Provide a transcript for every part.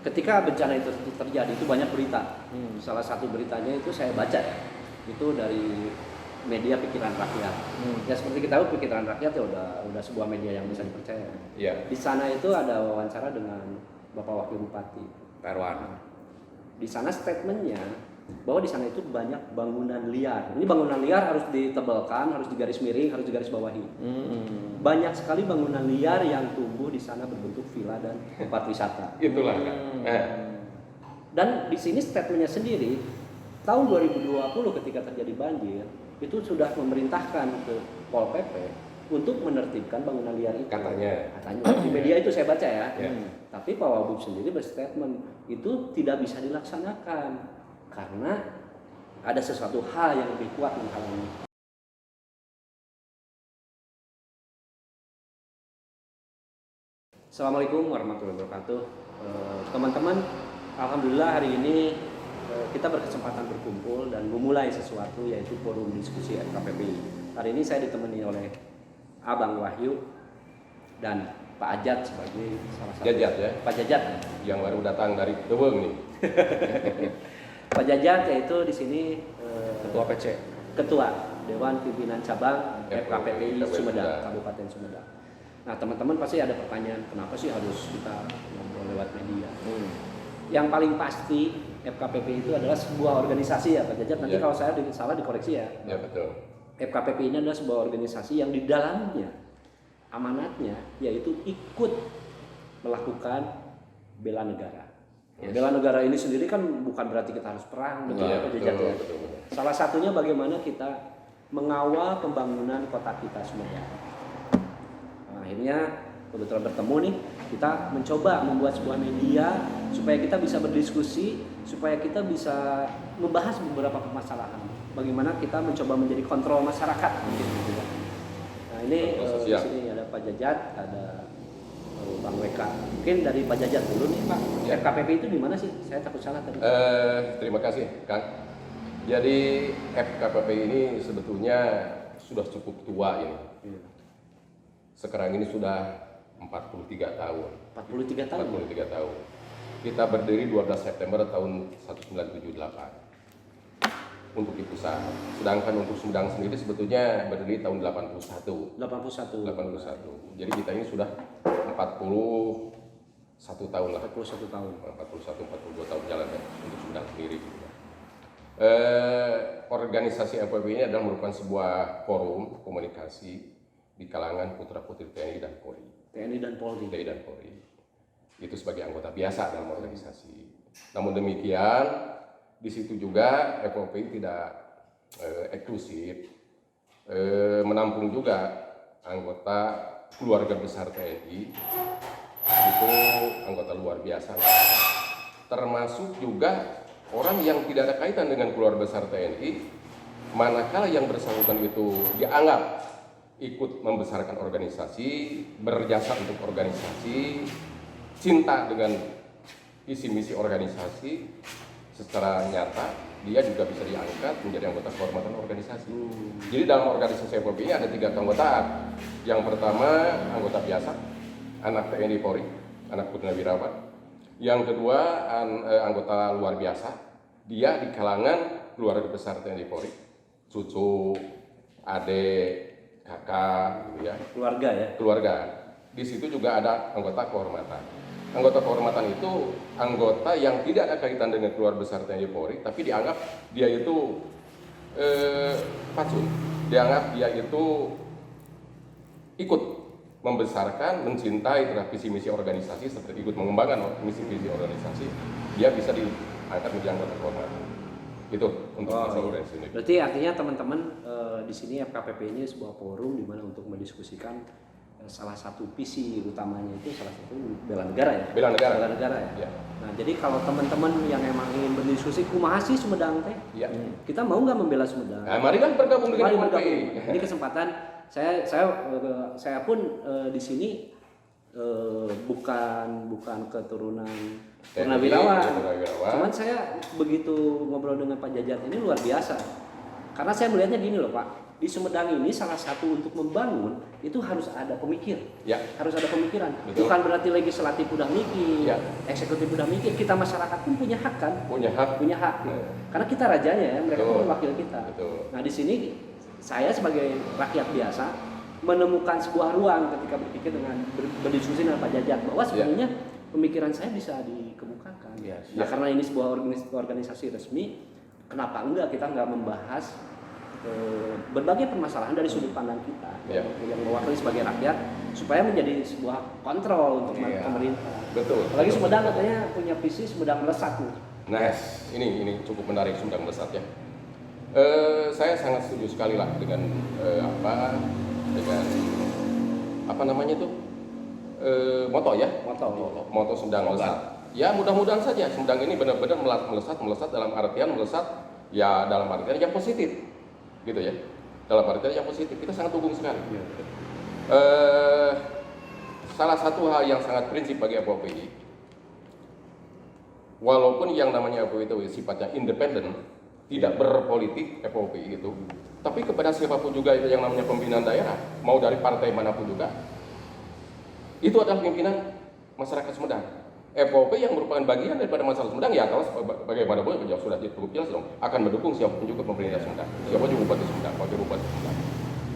ketika bencana itu terjadi itu banyak berita. Salah satu beritanya itu saya baca ya, itu dari media Pikiran Rakyat. Ya seperti kita tahu Pikiran Rakyat ya udah sebuah media yang bisa dipercaya. Di sana itu ada wawancara dengan Bapak Wakil Bupati Pak Erwan. Di sana statementnya bahwa di sana itu banyak bangunan liar. Ini bangunan liar harus ditebalkan, harus digaris miring, harus digaris bawahi. Banyak sekali bangunan liar yang tumbuh di sana berbentuk villa dan tempat wisata. Itulah kan. Dan di sini statementnya sendiri tahun 2020 ketika terjadi banjir itu sudah memerintahkan ke Pol PP untuk menertibkan bangunan liar itu. Katanya di media itu saya baca ya. Tapi Pak Wabub sendiri berstatement itu tidak bisa dilaksanakan karena ada sesuatu hal yang lebih kuat menghalangi. Assalamualaikum warahmatullahi wabarakatuh. Teman-teman, alhamdulillah hari ini kita berkesempatan berkumpul dan memulai sesuatu yaitu forum diskusi FKPPI. Hari ini saya ditemani oleh Abang Wahyu dan Pak Ajat sebagai salah satu. Jajat ya. Pak Jajat Yang baru datang dari Teweng nih. Pak Jajat yaitu di sini Ketua PC. Ketua Dewan Pimpinan Cabang FKPPI Sumedang, Sumedang. Kabupaten Sumedang. Nah teman-teman pasti ada pertanyaan, kenapa sih harus kita ngobrol lewat media? Yang paling pasti FKPPI itu adalah sebuah organisasi ya Pak Jajat. Nanti kalau saya salah dikoreksi ya. Ya betul. FKPPI ini adalah sebuah organisasi yang di dalamnya amanatnya yaitu ikut melakukan bela negara. Bela negara ini sendiri kan bukan berarti kita harus perang, betul Pak Jajat ya. Salah satunya bagaimana kita mengawal pembangunan kota kita Sumedang. Nah, akhirnya kebetulan bertemu nih, kita mencoba membuat sebuah media supaya kita bisa berdiskusi, supaya kita bisa membahas beberapa permasalahan. Bagaimana kita mencoba menjadi kontrol masyarakat gitu ya. Nah, ini di sini ada Pak Jajat, ada Bang WK. Mungkin dari Pak Jajat dulu nih Pak. FKPPI itu di mana sih? Saya takut salah tadi. Terima kasih Kang. Jadi FKPPI ini sebetulnya sudah cukup tua ini. Sekarang ini sudah 43 tahun. 43 tahun. 43 tahun. Kita berdiri 12 September tahun 1978 untuk di pusat. Sedangkan untuk Sumedang sendiri sebetulnya berdiri tahun 81. 81. Jadi kita ini sudah 41 tahun lah. 41 tahun. 42 tahun jalan ya untuk Sumedang sendiri. Organisasi FKPPI ini adalah merupakan sebuah forum komunikasi di kalangan putra-putri TNI dan Polri. TNI dan Polri. Itu sebagai anggota biasa dalam organisasi. Namun demikian, di situ juga FKPPI tidak eksklusif, menampung juga anggota keluarga besar TNI, itu anggota luar biasa. Termasuk juga orang yang tidak ada kaitan dengan keluarga besar TNI, manakala yang bersangkutan itu dianggap ikut membesarkan organisasi, berjasa untuk organisasi, cinta dengan visi misi organisasi, secara nyata dia juga bisa diangkat menjadi anggota kehormatan organisasi. Jadi dalam organisasi FKPPI ini ada 3 keanggotaan. Yang pertama anggota biasa, anak TNI Polri, anak purnawirawan. Yang kedua anggota luar biasa, dia di kalangan keluarga besar TNI Polri, cucu, adik, kakak, gitu ya. Keluarga. Di situ juga ada anggota kehormatan. Anggota kehormatan itu anggota yang tidak ada kaitan dengan keluarga besar TNI Polri, tapi dianggap dia itu patsun, dianggap dia itu ikut membesarkan, mencintai terhadap visi misi organisasi, seperti ikut mengembangkan misi organisasi, dia bisa diangkat menjadi anggota kehormatan. Itu untuk masalah organisasi ini. Berarti artinya teman-teman di sini FKPPI ini sebuah forum di mana untuk mendiskusikan salah satu visi utamanya itu salah satu bela negara ya. Bela negara ya. Nah, jadi kalau teman-teman yang emang ingin berdiskusi kumaha sih Sumedang teh? Kita mau nggak membela Sumedang? Nah, mari kan bergabung dengan FKPPI. Ini kesempatan saya pun di sini bukan keturunan purnawirawan. Cuman saya begitu ngobrol dengan Pak Jajat ini luar biasa. Karena saya melihatnya gini loh Pak. di Sumedang ini salah satu untuk membangun itu harus ada pemikir, Ya. harus ada pemikiran. Betul. Bukan berarti legislatif udah mikir, Ya. eksekutif udah mikir. Kita masyarakat pun punya hak kan, Punya hak. punya hak. Karena kita rajanya ya, mereka Betul. pun wakil kita. Betul. Nah di sini saya sebagai rakyat biasa menemukan sebuah ruang ketika berpikir dengan berdiskusi dengan Pak Jajat bahwa sebenarnya pemikiran saya bisa dikemukakan. Ya. Nah karena ini sebuah organisasi resmi, kenapa enggak kita nggak membahas berbagai permasalahan dari sudut pandang kita yang mewakili sebagai rakyat supaya menjadi sebuah kontrol untuk pemerintah. Betul. Apalagi Sumedang katanya punya visi Sumedang melesat nih. Nah, ini cukup menarik Sumedang melesat ya. Saya sangat setuju sekali lah dengan apa namanya tuh moto ya. Moto Sumedang melesat. Ya mudah-mudahan saja Sumedang ini benar-benar melesat dalam artian melesat ya dalam artian yang positif. Gitu ya, dalam artian yang positif kita sangat dukung sekali. Salah satu hal yang sangat prinsip bagi FOPI, walaupun yang namanya FOPI itu sifatnya independen, tidak berpolitik FOPI itu, tapi kepada siapapun juga itu yang namanya pimpinan daerah, mau dari partai manapun juga, itu adalah pimpinan masyarakat Sumedang. FOP yang merupakan bagian daripada masyarakat Sumedang ya kalau bagaimanapun ya sudah cukup jelas dong akan mendukung siapapun juga pemerintah Sumedang, siapa juga bupati Sumedang, wakil bupati Sumedang.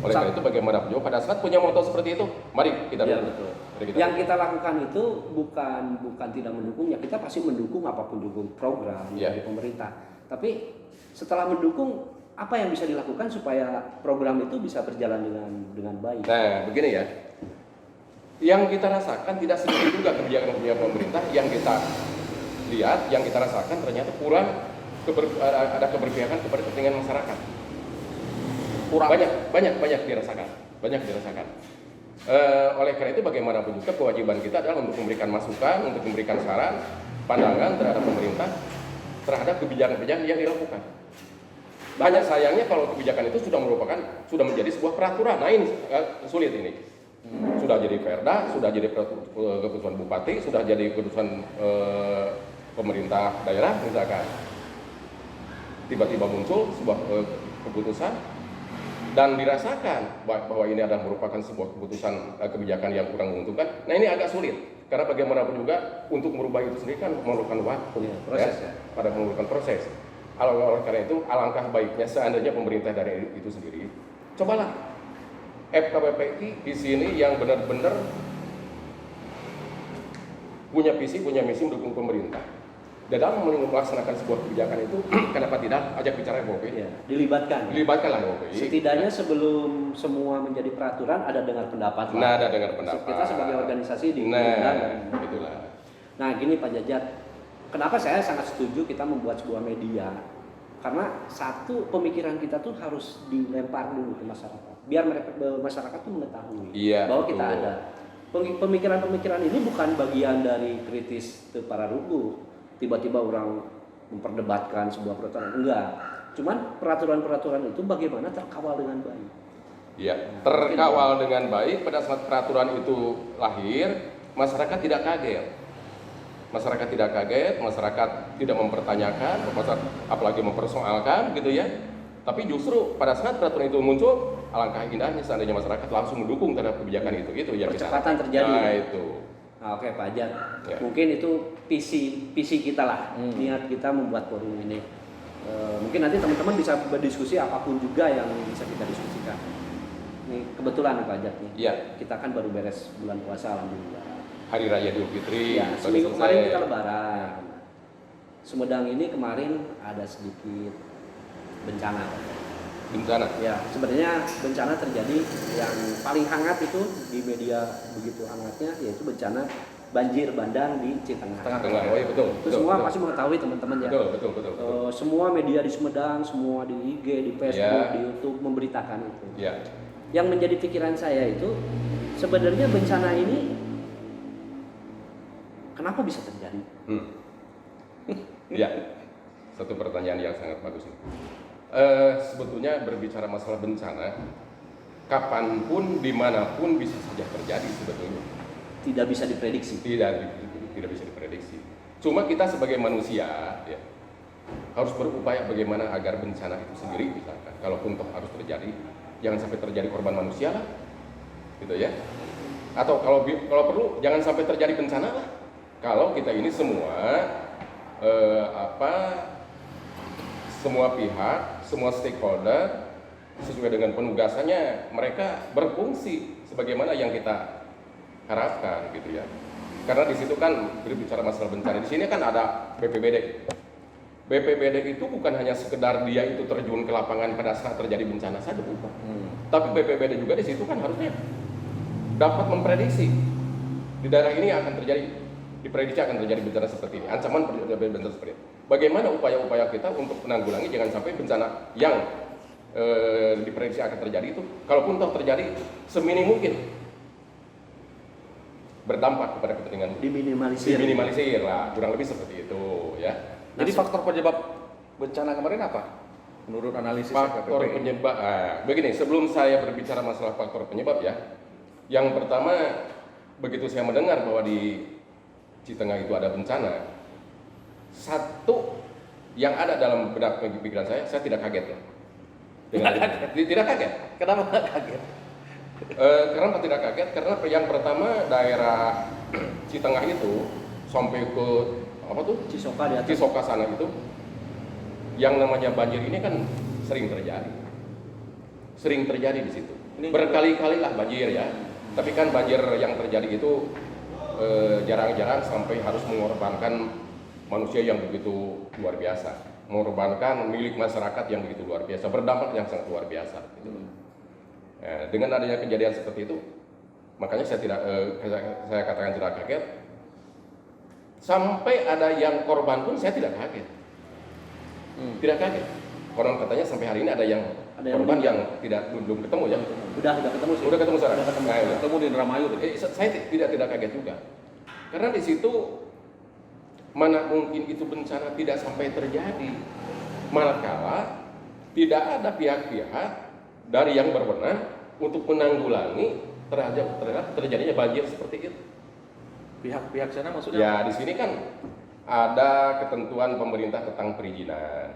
Oleh karena itu bagaimanapun juga pada saat punya moto seperti itu, mari kita dukung. Yang kita lakukan itu bukan tidak mendukung ya, kita pasti mendukung apapun juga program dari pemerintah. Tapi setelah mendukung apa yang bisa dilakukan supaya program itu bisa berjalan dengan baik. Nah, begini ya. Yang kita rasakan tidak sedikit juga kebijakan pemerintah yang kita lihat, yang kita rasakan ternyata kurang ada keberpihakan kepada kepentingan masyarakat. Kurang banyak dirasakan. Oleh karena itu bagaimanapun juga kewajiban kita adalah untuk memberikan masukan, untuk memberikan saran, pandangan terhadap pemerintah terhadap kebijakan-kebijakan yang dilakukan. Banyak sayangnya kalau kebijakan itu sudah menjadi sebuah peraturan. Nah ini sulit ini. Sudah jadi perda, sudah jadi keputusan bupati, sudah jadi keputusan pemerintah daerah misalkan. Tiba-tiba muncul sebuah keputusan dan dirasakan bahwa ini adalah merupakan sebuah keputusan kebijakan yang kurang menguntungkan. Nah ini agak sulit karena bagaimanapun juga untuk merubah itu sendiri kan memerlukan waktu, pada memerlukan proses. Oleh karena itu alangkah baiknya seandainya pemerintah dari itu sendiri, cobalah FKBPI di sini yang benar-benar punya visi, punya misi mendukung pemerintah. Dalam melaksanakan sebuah kebijakan itu, kenapa tidak ajak bicara FOPI? Ya, dilibatkanlah FOPI. Setidaknya sebelum semua menjadi peraturan ada dengar pendapat. Nah, ada dengar pendapat. Kita sebagai organisasi itulah. Nah, gini Pak Jajat, kenapa saya sangat setuju kita membuat sebuah media? Karena satu, pemikiran kita tuh harus dilempar dulu ke masyarakat, biar masyarakat tuh mengetahui bahwa kita ada. Pemikiran-pemikiran ini bukan bagian dari kritis ke para rubuh. Tiba-tiba orang memperdebatkan sebuah peraturan, enggak. Cuman peraturan-peraturan itu bagaimana terkawal dengan baik. Iya, terkawal dengan baik. Pada saat peraturan itu lahir, masyarakat tidak kaget. Masyarakat tidak mempertanyakan, apalagi mempersoalkan gitu ya. Tapi justru pada saat peraturan itu muncul, alangkah indahnya seandainya masyarakat langsung mendukung terhadap kebijakan itu ya. Percepatan terjadi. Nah itu. Nah, oke Pak Ajat, mungkin itu visi kita lah, niat kita membuat forum ini. Mungkin nanti teman-teman bisa berdiskusi apapun juga yang bisa kita diskusikan. Ini kebetulan Pak Ajat nih. Iya. Kita kan baru beres bulan puasa alhamdulillah. Hari Raya Idul Fitri. Ya, seminggu kemarin kita lebaran. Sumedang ini kemarin ada sedikit bencana. Ya, sebenarnya bencana terjadi yang paling hangat itu di media begitu hangatnya yaitu bencana banjir bandang di Citengah. Oh iya betul. Itu semua pasti mengetahui teman-teman ya. Betul. Semua media di Sumedang, semua di IG, di Facebook, di YouTube memberitakan itu. Ya. Yang menjadi pikiran saya itu sebenarnya bencana ini kenapa bisa terjadi? Ya, satu pertanyaan yang sangat bagus ini. Sebetulnya berbicara masalah bencana, kapanpun, dimanapun bisa saja terjadi sebetulnya. Tidak bisa diprediksi. Tidak bisa diprediksi. Cuma kita sebagai manusia, ya, harus berupaya bagaimana agar bencana itu sendiri, misalkan, kalaupun toh harus terjadi, jangan sampai terjadi korban manusia lah, gitu ya. Atau kalau perlu jangan sampai terjadi bencana lah. Kalau kita ini semua semua pihak, semua stakeholder sesuai dengan penugasannya, mereka berfungsi sebagaimana yang kita harapkan, gitu ya. Karena di situ kan berbicara masalah bencana, di sini kan ada BPBD. BPBD itu bukan hanya sekedar dia itu terjun ke lapangan pada saat terjadi bencana saja, bukan. Tapi BPBD juga di situ kan harusnya dapat memprediksi di daerah ini akan terjadi, diprediksi akan terjadi bencana seperti ini, ancaman bencana seperti ini. Bagaimana upaya-upaya kita untuk menanggulangi jangan sampai bencana yang diprediksi akan terjadi itu, kalaupun toh terjadi, seminim mungkin berdampak kepada kepentingan, diminimalisir lah, kurang lebih seperti itu ya. Jadi faktor penyebab bencana kemarin apa? Menurut analisis faktor penyebab, begini, sebelum saya berbicara masalah faktor penyebab ya, yang pertama, begitu saya mendengar bahwa di Citengah itu ada bencana, satu yang ada dalam benak pikiran saya tidak kaget ya. Tidak kaget. Kenapa nggak kaget? Kenapa tidak kaget? Karena yang pertama daerah Citengah itu sampai ke apa tuh? Cisoka sana itu, yang namanya banjir ini kan sering terjadi di situ. Berkali-kali lah banjir ya. Tapi kan banjir yang terjadi itu jarang-jarang sampai harus mengorbankan manusia yang begitu luar biasa, mengorbankan milik masyarakat yang begitu luar biasa, berdampak yang sangat luar biasa. Gitu. Dengan adanya kejadian seperti itu, makanya saya katakan tidak kaget. Sampai ada yang korban pun saya tidak kaget. Tidak kaget. Konon katanya sampai hari ini ada yang korban yang belum ketemu ya. Udah ketemu sih. Udah ketemu sekarang. Udah ketemu di Indramayu. Saya tidak kaget juga. Karena di situ mana mungkin itu bencana tidak sampai terjadi. Manakala tidak ada pihak-pihak dari yang berwenang untuk menanggulangi terhadap terjadinya banjir seperti itu. Pihak-pihak sana maksudnya? Ya, di sini kan ada ketentuan pemerintah tentang perizinan.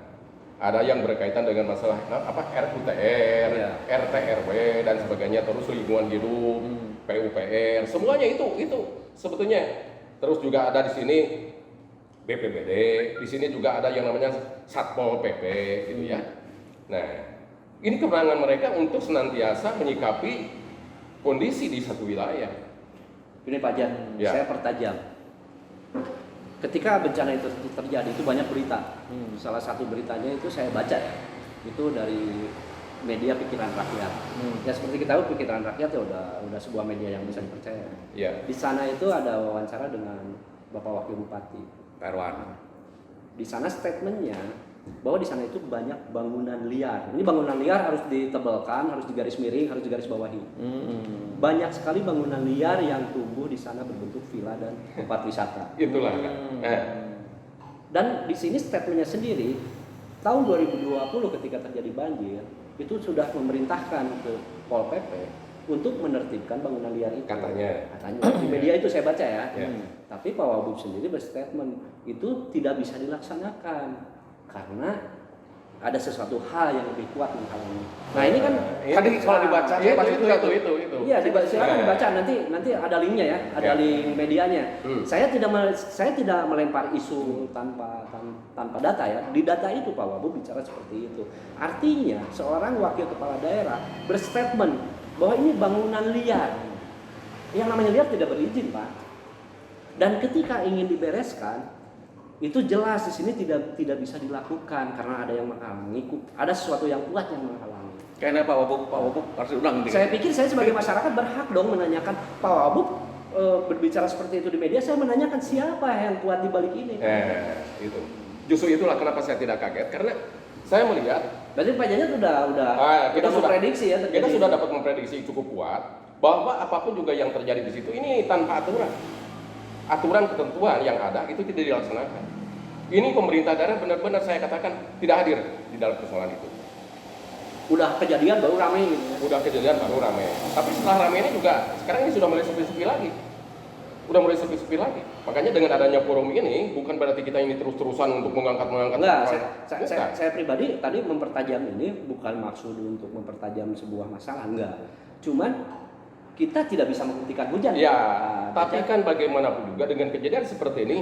Ada yang berkaitan dengan masalah RUTR, ya, RT RW dan sebagainya, terus lingkungan hidup, PUPR, semuanya itu sebetulnya. Terus juga ada di sini BPBD, di sini juga ada yang namanya Satpol PP gitu ya. Nah, ini kewenangan mereka untuk senantiasa menyikapi kondisi di satu wilayah. Ini Pak Jan, ya, saya pertajam. Ketika bencana itu terjadi itu banyak berita. Salah satu beritanya itu saya baca ya, itu dari media Pikiran Rakyat. Ya seperti kita tahu Pikiran Rakyat ya udah sebuah media yang bisa dipercaya. Ya. Di sana itu ada wawancara dengan Bapak Wakil Bupati Pak Erwan. Di sana statementnya bahwa di sana itu banyak bangunan liar. Ini bangunan liar harus ditebalkan, harus digaris miring, harus digaris bawahi. Banyak sekali bangunan liar yang tumbuh di sana berbentuk villa dan tempat wisata. Itulah. Dan di sini statementnya sendiri, tahun 2020 ketika terjadi banjir, itu sudah memerintahkan ke Pol PP untuk menertibkan bangunan liar itu. Katanya di media itu saya baca ya. Tapi Pak Wabub sendiri berstatement itu tidak bisa dilaksanakan karena ada sesuatu hal yang lebih kuat menghalangi. Nah ini kan tadi kalau dibaca itu. Iya, silakan dibaca, nanti ada linknya ya, ada link medianya. Saya tidak melempar isu tanpa data ya. Di data itu Pak Wabub bicara seperti itu. Artinya seorang wakil kepala daerah berstatement bahwa ini bangunan liar. Yang namanya liar tidak berizin, Pak. Dan ketika ingin dibereskan, itu jelas di sini tidak bisa dilakukan karena ada yang menghalangi, ada sesuatu yang kuat yang menghalangi. Kayaknya Pak Wabub harus diundang. Saya pikir saya sebagai masyarakat berhak dong menanyakan Pak Wabub berbicara seperti itu di media. Saya menanyakan siapa yang kuat di balik ini. Itu. Justru itulah kenapa saya tidak kaget karena saya melihat. Berarti Pak Janya kita sudah prediksi ya. Kita sudah dapat memprediksi cukup kuat bahwa apapun juga yang terjadi di situ ini tanpa aturan ketentuan yang ada itu tidak dilaksanakan. Ini pemerintah daerah benar-benar saya katakan tidak hadir di dalam persoalan itu. Udah kejadian baru ramai gitu. Tapi setelah ramai ini juga sekarang ini sudah mulai sepi-sepi lagi. udah mulai sepi-sepi lagi. Makanya dengan adanya forum ini bukan berarti kita ini terus-terusan untuk mengangkat Enggak, Bukan. saya pribadi tadi mempertajam ini bukan maksud untuk mempertajam sebuah masalah, enggak. Cuman kita tidak bisa menghentikan hujan. Ya, tapi kan bagaimanapun juga dengan kejadian seperti ini,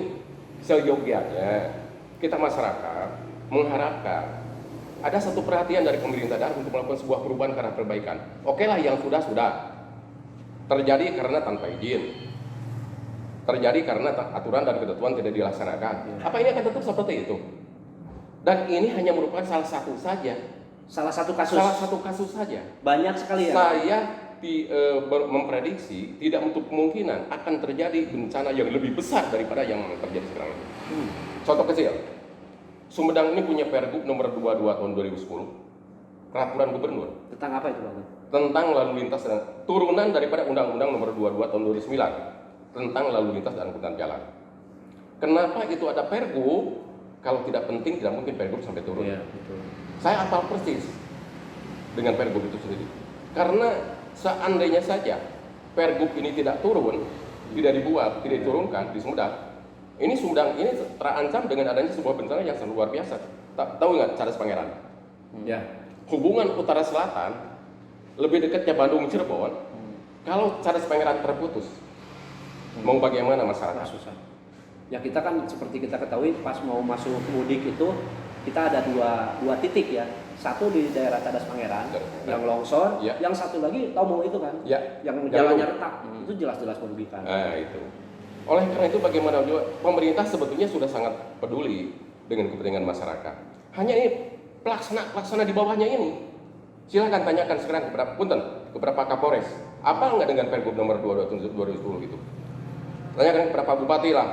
seyogianya kita masyarakat mengharapkan ada satu perhatian dari pemerintah daerah untuk melakukan sebuah perubahan karena perbaikan. Oke lah, yang sudah terjadi karena tanpa izin, terjadi karena aturan dan ketentuan tidak dilaksanakan. Apa ini akan tetap seperti itu? Dan ini hanya merupakan salah satu saja. Salah satu kasus saja. Banyak sekali ya. Saya memprediksi tidak untuk kemungkinan akan terjadi bencana yang lebih besar daripada yang terjadi sekarang ini. Contoh kecil, Sumedang ini punya Pergub nomor 22 tahun 2010, peraturan gubernur Tentang apa itu, Bang? tentang lalu lintas dan turunan daripada Undang-Undang nomor 22 tahun 2009 tentang lalu lintas dan angkutan jalan. Kenapa itu ada Pergub? Kalau tidak penting tidak mungkin Pergub sampai turun. Iya, betul. Saya hafal persis dengan Pergub itu sendiri. Karena seandainya saja Pergub ini tidak turun, tidak dibuat, tidak diturunkan di Sumedang, ini Sumedang ini terancam dengan adanya sebuah bencana yang sangat luar biasa. Tahu nggak Charles Pangeran? Ya. Hubungan utara selatan lebih dekatnya Bandung Cirebon. Kalau Charles Pangeran terputus, mau bagaimana masyarakat? Susah. Ya kita kan seperti kita ketahui pas mau masuk mudik itu kita ada dua titik ya. Satu di daerah Cadas Pangeran yang longsor, ya. Yang satu lagi Tomo itu kan, ya. yang jalannya retak. Itu jelas-jelas merugikan. Nah itu. Oleh karena itu bagaimana juga pemerintah sebetulnya sudah sangat peduli dengan kepentingan masyarakat. Hanya ini pelaksana di bawahnya ini. Silahkan tanyakan sekarang kepada Pak Kapolres, apa enggak dengan Pergub nomor 22 tahun 2010 itu? Tanyakan kepada Pak Bupati lah,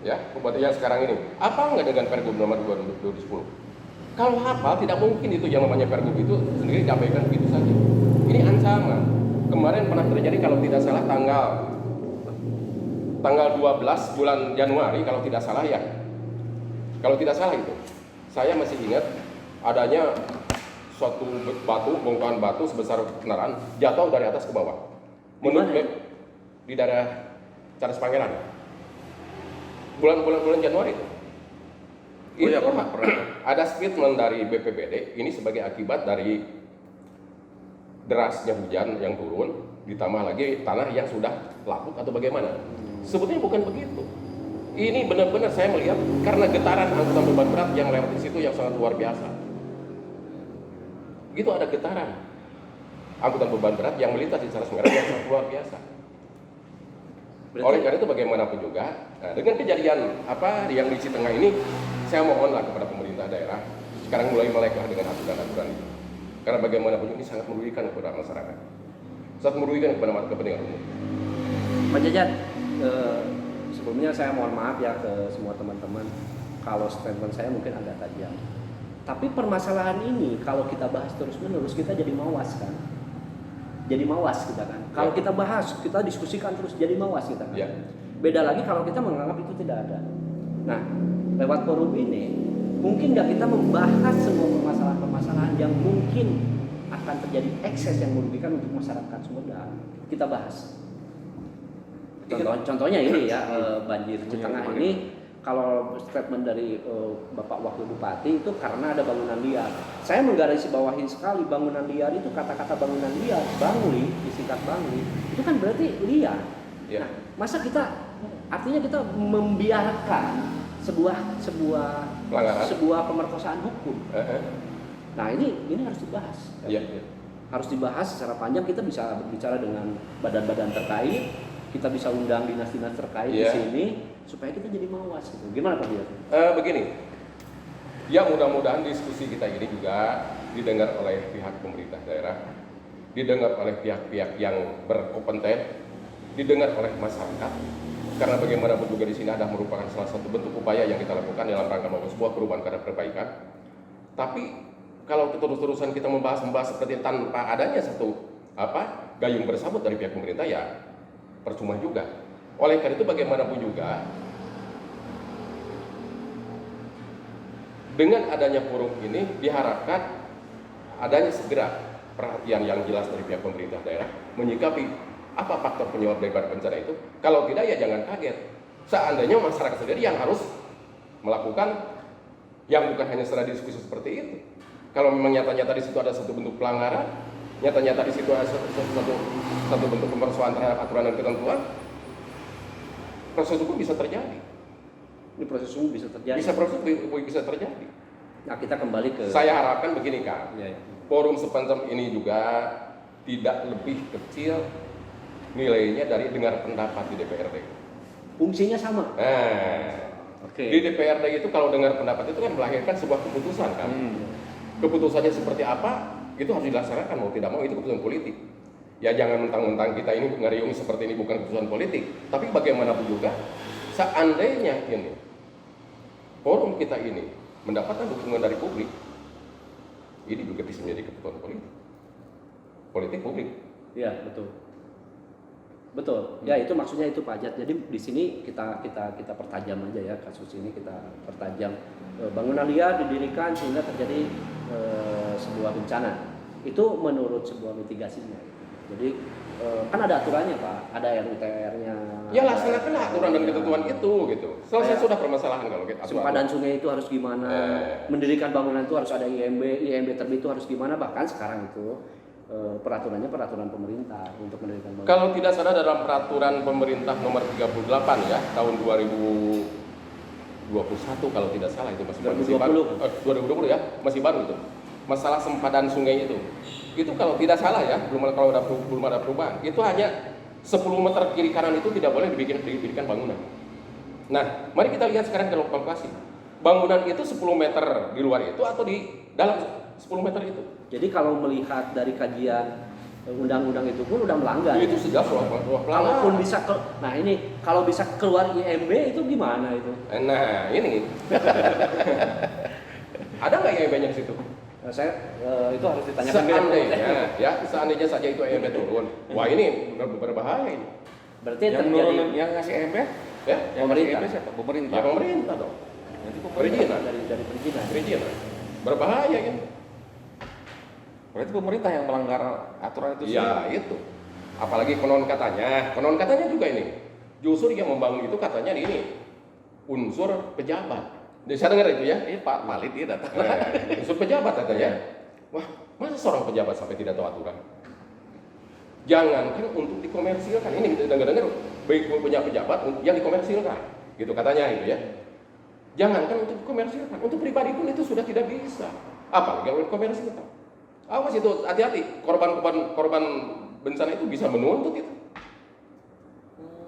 ya, Bupati yang sekarang ini, apa enggak dengan Pergub nomor 22 2010? Kalau hafal tidak mungkin itu yang namanya Pergub itu sendiri diabaikan begitu saja. Ini ancaman. Kemarin pernah terjadi kalau tidak salah tanggal 12 bulan Januari kalau tidak salah ya. Kalau tidak salah itu. Saya masih ingat adanya suatu bongkahan batu sebesar kendaraan jatuh dari atas ke bawah. Di daerah Cadas Pangeran. Bulan Januari itu. Itu ada statement dari BPBD ini sebagai akibat dari derasnya hujan yang turun, ditambah lagi tanah yang sudah lapuk atau bagaimana. Sebetulnya bukan begitu. Ini benar-benar saya melihat karena getaran angkutan beban berat yang lewat di situ yang sangat luar biasa. Itu ada getaran angkutan beban berat yang melintas di Cadas Pangeran yang sangat luar biasa. Oleh karena itu bagaimanapun juga, nah, dengan kejadian yang di Citengah ini, saya mohonlah kepada pemerintah daerah sekarang mulai meleklah dengan aturan-aturan itu. Karena bagaimanapun ini sangat merugikan kepada masyarakat, sangat merugikan kepada kepentingan umum. Pak Jajat, sebelumnya saya mohon maaf ya ke semua teman-teman kalau statement saya mungkin agak tajam. Tapi permasalahan ini kalau kita bahas terus-menerus kita jadi mawas kan. Jadi mawas kita kan. Kalau kita bahas, kita diskusikan terus jadi mawas kita kan. Ya. Beda lagi kalau kita menganggap itu tidak ada. Nah, lewat forum ini mungkin nggak kita membahas semua permasalahan-permasalahan yang mungkin akan terjadi ekses yang merugikan untuk masyarakat Sumedang. Kita bahas. Contohnya ini ya, banjir Citengah ini. Kalau statement dari Bapak Wakil Bupati itu karena ada bangunan liar. Saya menggarisbawahi sekali bangunan liar itu kata-kata bangunan liar, bangli, disingkat bangli, itu kan berarti liar. Ya. Nah, masa artinya kita membiarkan sebuah pemerkosaan hukum. Nah, ini harus dibahas. Ya. Harus dibahas secara panjang. Kita bisa berbicara dengan badan-badan terkait, kita bisa undang dinas-dinas terkait di sini supaya kita jadi mawas gitu. Gimana Pak Biar? Begini, ya mudah-mudahan diskusi kita ini juga didengar oleh pihak pemerintah daerah, didengar oleh pihak-pihak yang berkompeten, didengar oleh masyarakat. Karena bagaimanapun juga di sini ada merupakan salah satu bentuk upaya yang kita lakukan dalam rangka melakukan sebuah perubahan karena perbaikan. Tapi kalau terus-terusan kita membahas seperti tanpa adanya satu gayung bersambut dari pihak pemerintah, ya percuma juga. Oleh karena itu bagaimanapun juga dengan adanya forum ini diharapkan adanya segera perhatian yang jelas dari pihak pemerintah daerah menyikapi apa faktor penyebab daripada bencana itu? Kalau tidak ya jangan kaget. Seandainya masyarakat sendiri yang harus melakukan yang bukan hanya secara diskusi seperti itu. Kalau memang nyata-nyata di situ ada satu bentuk pelanggaran, nyata-nyata di situ ada satu bentuk pemerkosaan terhadap aturan dan ketentuan, proses hukum bisa terjadi. Ini proses hukum bisa terjadi. Bisa terjadi. Nah, kita kembali ke Saya harapkan begini Kang, ya, ya. forum semacam ini juga tidak lebih kecil nilainya dari dengar pendapat di DPRD. Fungsinya sama. Nah, Oke. di DPRD itu kalau dengar pendapat itu kan melahirkan sebuah keputusan kan. Keputusannya seperti apa, itu harus dilaksanakan mau tidak mau, itu keputusan politik. Ya jangan mentang-mentang kita ini ngeriung seperti ini bukan keputusan politik, tapi bagaimanapun juga seandainya ini forum kita ini mendapatkan dukungan dari publik, ini juga bisa menjadi keputusan politik publik. Ya, betul. Betul. Ya, itu maksudnya itu Pak Ajat. Jadi di sini kita pertajam aja ya, kasus ini kita pertajam. Bangunan liar didirikan sehingga terjadi sebuah bencana. Itu menurut sebuah mitigasinya. Jadi kan ada aturannya Pak, ada RUTR-nya. Ya laksanakan aturan dan ketentuan itu gitu. Selesai sudah permasalahan kalau kita sempadan sungai itu harus gimana, mendirikan bangunan itu harus ada IMB terbit itu harus gimana, bahkan sekarang itu peraturannya peraturan pemerintah untuk mendirikan bangunan. Kalau tidak salah dalam peraturan pemerintah nomor 38 ya tahun 2021 kalau tidak salah itu masih 2020. baru 2020 ya, masih baru itu. Masalah sempadan sungai itu kalau tidak salah ya, belum ada perubahan. Itu hanya 10 meter kiri kanan itu tidak boleh didirikan bangunan. Nah, mari kita lihat sekarang ke lokasi. Bangunan itu 10 meter di luar itu atau di dalam 10 meter itu? Jadi kalau melihat dari kajian undang-undang itu pun udah melanggar. Itu sudah Kalaupun bisa kalau bisa keluar IMB itu gimana itu? Nah, ini. Ada nggak IMB-nya di situ? Saya itu harus ditanyakan. Seandainya saja itu IMB turun. Wah, ini berbahaya ini. Berarti Yang terjadi nurunin yang ngasih IMB? Ya, Yang pemerintah. ngasih IMB siapa? Pemerintah. ya pemerintah dong. Nanti Perizinan. dari perizinan. Perizinan. Berbahaya ini. Berarti pemerintah yang melanggar aturan itu Ya, itu. Apalagi konon katanya juga ini. Justru yang membangun itu katanya ini unsur pejabat. Saya dengar itu ya. Pak Malik dia datang. Unsur pejabat katanya. Wah, masa seorang pejabat sampai tidak tahu aturan? Jangankan untuk dikomersilkan. Ini dengar-dengar baik punya pejabat yang dikomersilkan. Gitu katanya itu ya. Jangankan untuk dikomersilkan, untuk pribadi pun itu sudah tidak bisa. Apalagi kalau dikomersilkan. Awas itu, hati-hati. Korban bencana itu bisa menuntut itu.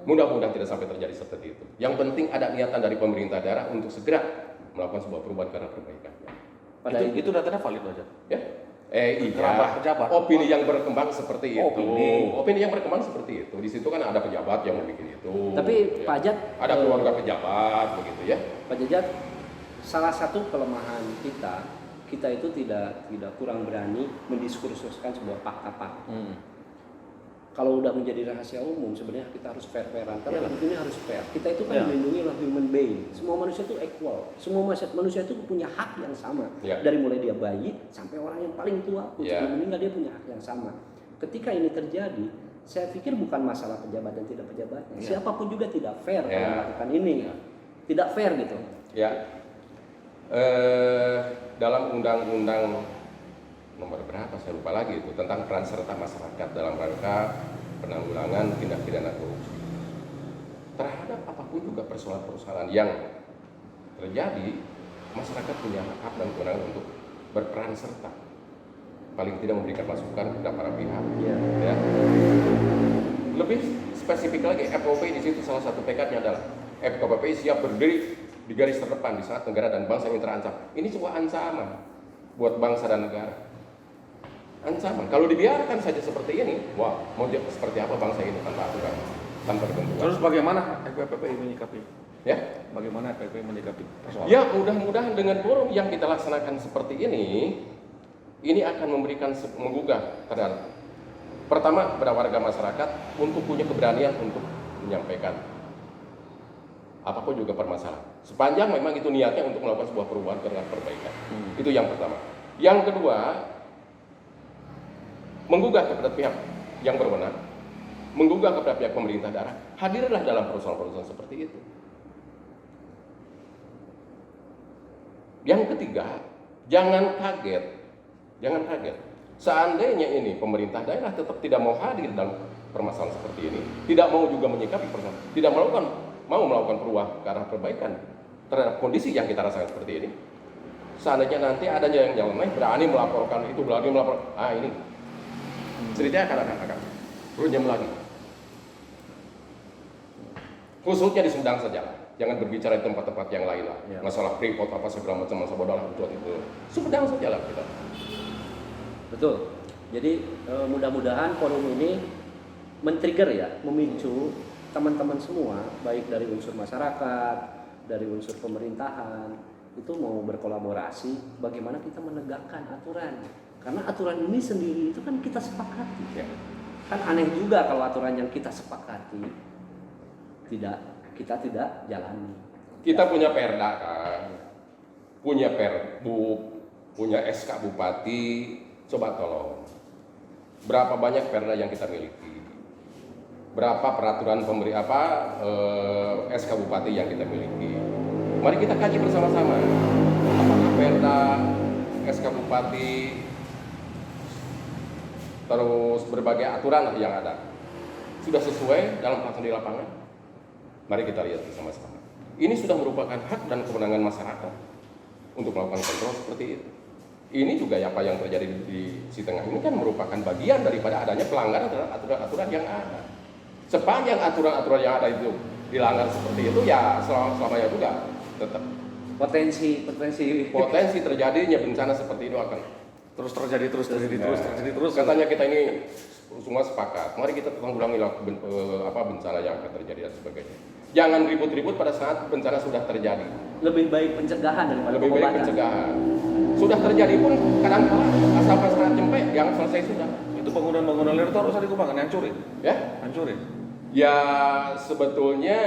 Mudah-mudahan tidak sampai terjadi seperti itu. Yang penting ada niatan dari pemerintah daerah untuk segera melakukan sebuah perubahan karena perbaikan. Itu datanya valid aja. Ya. Pejabat. Opini yang berkembang seperti itu. Opini. Opini yang berkembang seperti itu. Di situ kan ada pejabat yang mau bikin itu. Tapi ya. Pak Ajat, Ada keluarga pejabat begitu ya. Pak Jajat, salah satu kelemahan kita itu tidak kurang berani mendiskursuskan sebuah fakta-fakta. Kalau udah menjadi rahasia umum, sebenarnya kita harus fair-fairan. Karena ini harus fair. Kita itu kan dilindungi oleh human being. Semua manusia itu equal. Semua manusia itu punya hak yang sama. Dari mulai dia bayi sampai orang yang paling tua pun sebelum meninggal dia punya hak yang sama. Ketika ini terjadi, saya pikir bukan masalah pejabat dan tidak pejabatnya. Siapapun juga tidak fair kalau melakukan ini. Tidak fair gitu. Ya. Dalam undang-undang nomor berapa saya lupa lagi itu tentang peran serta masyarakat dalam rangka penanggulangan tindak pidana korupsi. Terhadap apapun juga persoalan-persoalan yang terjadi, masyarakat punya hak dan kewenangan untuk berperan serta. Paling tidak memberikan masukan kepada para pihak. Ya. Lebih spesifik lagi, FOP di situ salah satu tekadnya adalah FKPPI siap berdiri di garis terdepan di saat negara dan bangsa yang terancam. Ini sebuah ancaman buat bangsa dan negara. Ancaman. Kalau dibiarkan saja seperti ini, wah, mau seperti apa bangsa ini tanpa aturan, tanpa ketentuan. Terus bagaimana FPPI menyikapi? Ya, Bagaimana FPPI menyikapi persoalan? ya mudah-mudahan dengan forum yang kita laksanakan seperti ini akan memberikan menggugah terhadap pertama kepada warga masyarakat untuk punya keberanian untuk menyampaikan apapun juga permasalahan. Sepanjang memang itu niatnya untuk melakukan sebuah perubahan dengan perbaikan. Itu yang pertama. Yang kedua, menggugah kepada pihak yang berwenang menggugah kepada pihak pemerintah daerah, hadirlah dalam persoalan-persoalan seperti itu. Yang ketiga, jangan kaget. Seandainya ini pemerintah daerah tetap tidak mau hadir dalam permasalahan seperti ini, tidak mau juga menyikapi persoalan, tidak mau melakukan perubahan ke arah perbaikan terhadap kondisi yang kita rasakan seperti ini. Seandainya nanti adanya yang berani melaporkan itu, berani melaporkan, ini ceritanya akan runyam lagi. Khususnya di Sumedang saja, jangan berbicara di tempat-tempat yang lain lah. Ya. Masalah Freeport apa segala macam, masalah bodoh lah itu. Sumedang saja lah kita. Betul. Jadi mudah-mudahan forum ini men-trigger ya, memicu teman-teman semua, baik dari unsur masyarakat, dari unsur pemerintahan, itu mau berkolaborasi bagaimana kita menegakkan aturan. Karena aturan ini sendiri itu kan kita sepakati. Ya. Kan aneh juga kalau aturan yang kita sepakati kita tidak jalani. Kita punya perda kan, punya perbub, punya SK Bupati. Coba tolong, berapa banyak perda yang kita miliki? Berapa peraturan SK Bupati yang kita miliki? Mari kita kaji bersama-sama. Apakah perda, SK Bupati, terus berbagai aturan yang ada sudah sesuai dalam pelaksanaan di lapangan? Mari kita lihat bersama-sama. Ini sudah merupakan hak dan kewenangan masyarakat untuk melakukan kontrol seperti itu. Ini juga apa yang terjadi di Sitengah ini kan merupakan bagian daripada adanya pelanggaran terhadap aturan-aturan yang ada. Sepanjang aturan-aturan yang ada itu dilanggar seperti itu, ya selamanya juga tetap Potensi terjadinya bencana seperti itu akan Terus terjadi terus. Katanya kita ini semua sepakat. Mari kita tanggulangi bencana yang akan terjadi dan sebagainya. Jangan ribut-ribut pada saat bencana sudah terjadi. lebih baik pencegahan daripada Lebih baik pengobatan. pencegahan. Sudah terjadi pun kadang-kala asal pasrah cempek yang selesai sudah. Itu bangunan-bangunan liar itu harus dikembangkan, hancurin. Ya, Hancurin. ya sebetulnya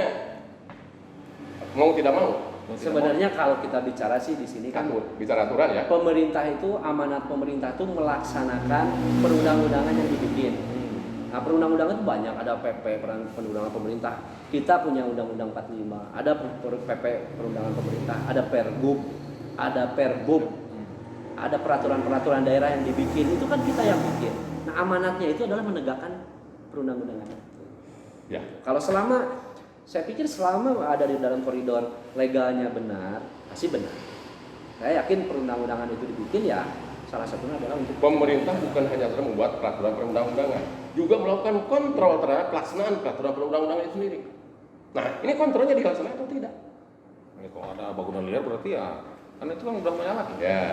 mau tidak mau. Sebenarnya kalau kita bicara sih di sini kan Bicara aturan ya. pemerintah itu, amanat pemerintah itu melaksanakan perundang-undangan yang dibikin. Nah, perundang-undangan itu banyak, ada PP perundangan pemerintah. Kita punya Undang-Undang 45, ada PP perundangan pemerintah, ada Pergub, ada Perbub, ada peraturan-peraturan daerah yang dibikin. Itu kan kita yang bikin. Nah, amanatnya itu adalah menegakkan perundang-undangan itu. Ya. Kalau saya pikir selama ada di dalam koridor legalnya benar, pasti benar. Saya yakin perundang-undangan itu dibikin ya salah satunya adalah untuk Pemerintah bukan hanya membuat peraturan perundang-undangan, juga melakukan kontrol terhadap pelaksanaan peraturan perundang-undangan itu sendiri. Nah, ini kontrolnya dilaksanakan atau tidak? Ini kalau ada bangunan liar berarti ya kan itu kan udah menyalahi. Ya.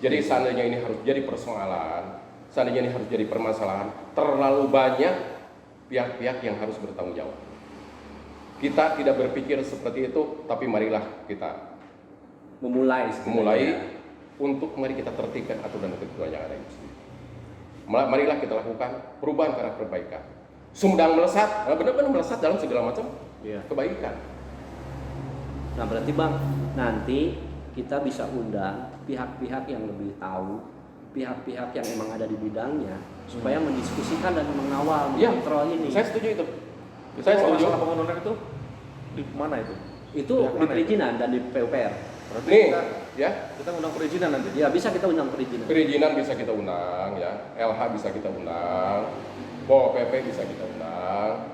Jadi seandainya ini harus jadi persoalan, seandainya ini harus jadi permasalahan, terlalu banyak pihak-pihak yang harus bertanggung jawab. Kita tidak berpikir seperti itu, tapi marilah kita memulai untuk mari kita tertibkan aturan dan ketentuan yang ada itu. Marilah kita lakukan perubahan ke arah perbaikan. Sumedang melesat, benar-benar melesat dalam segala macam kebaikan. Nah, berarti Bang, nanti kita bisa undang pihak-pihak yang lebih tahu, pihak-pihak yang emang ada di bidangnya, supaya mendiskusikan dan mengawal, mengontrol ini. Saya setuju itu. Saya setuju. Masalah bangunan itu di mana itu? Itu di perizinan dan di PUPR. Berarti Nih, kita undang perizinan nanti. Ya, bisa kita undang perizinan. Perizinan bisa kita undang, ya. LH bisa kita undang, Pol PP bisa kita undang.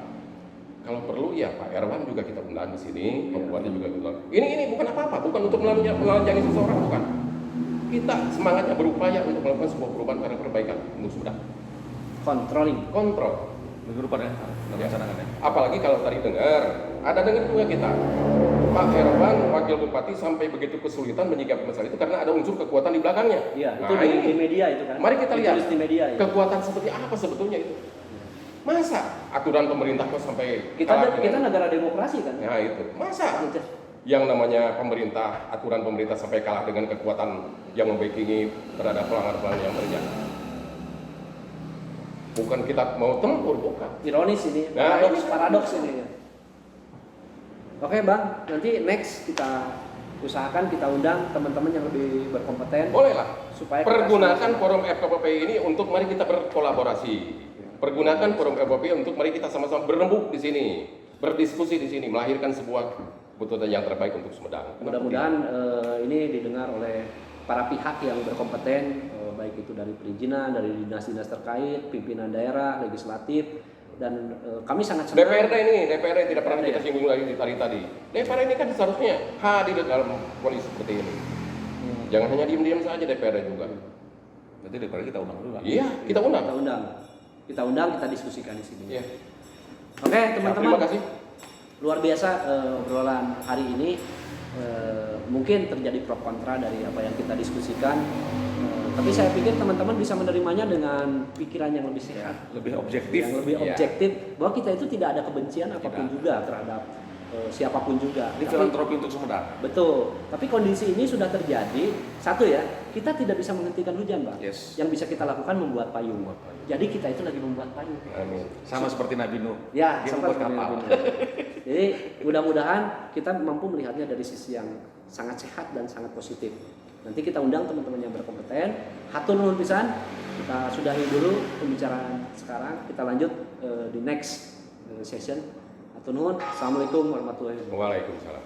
Kalau perlu ya Pak Erwan juga kita undang di sini, Pak Bupati juga kita undang. Ini bukan apa-apa, bukan untuk melanjangi seseorang, bukan. Kita semangatnya berupaya untuk melakukan sebuah perubahan karena perbaikan untuk Sumedang. Kontrol. Minggu depan ya, rencanakan ya. Apalagi kalau tadi ada juga kita. Pak Erwan, Wakil Bupati sampai begitu kesulitan menyikapi masalah itu karena ada unsur kekuatan di belakangnya. Iya, Nah, itu di media itu kan. Mari kita lihat Ditulis di media ya. kekuatan seperti apa sebetulnya itu. Masa aturan pemerintah kok sampai Kita negara demokrasi kan. Nah itu, masa yang namanya pemerintah, aturan pemerintah sampai kalah dengan kekuatan yang membackingi terhadap pelanggaran yang terjadi. Bukan kita mau tempur, bukan. Ironis ini, Nah, paradoks ini. Oke Bang, nanti next kita usahakan kita undang teman-teman yang lebih berkompeten. Bolehlah. Supaya pergunakan forum FKPPI ini untuk mari kita berkolaborasi. Pergunakan forum FOP untuk mari kita sama-sama berembuk di sini, berdiskusi di sini, melahirkan sebuah keputusan yang terbaik untuk Sumedang. Mudah-mudahan ini didengar oleh para pihak yang berkompeten, baik itu dari perizinan, dari dinas-dinas terkait, pimpinan daerah, legislatif, dan kami sangat senang. DPRD tidak pernah kita singgung lagi tadi. DPR ini kan seharusnya hadir dalam kondisi seperti ini. Jangan hanya diam-diam saja DPR juga. Berarti daripada kita undang dulu lah. Iya, kita undang. Kita undang, kita diskusikan di sini. Iya. Oke, teman-teman. Terima kasih. Luar biasa obrolan hari ini. Mungkin terjadi pro kontra dari apa yang kita diskusikan. Tapi saya pikir teman-teman bisa menerimanya dengan pikiran yang lebih sehat, Lebih objektif. yang lebih objektif, bahwa kita itu tidak ada kebencian apapun juga terhadap siapapun juga. Ini filantropi untuk Sumedang. Betul. Tapi kondisi ini sudah terjadi. Satu ya, kita tidak bisa menghentikan hujan, Pak. Yes. Yang bisa kita lakukan membuat payung. Jadi kita itu lagi membuat payung. Amin. Sama seperti Nabi Nuh. Ya, Dia sama membuat seperti kapal. Nabi Nuh. Jadi mudah-mudahan kita mampu melihatnya dari sisi yang sangat sehat dan sangat positif. Nanti kita undang teman-teman yang berkompeten. Hatur nuhun pisan. Kita sudahi dulu pembicaraan sekarang. Kita lanjut di next session. Hatur nuhun. Assalamualaikum warahmatullahi wabarakatuh. Waalaikumsalam.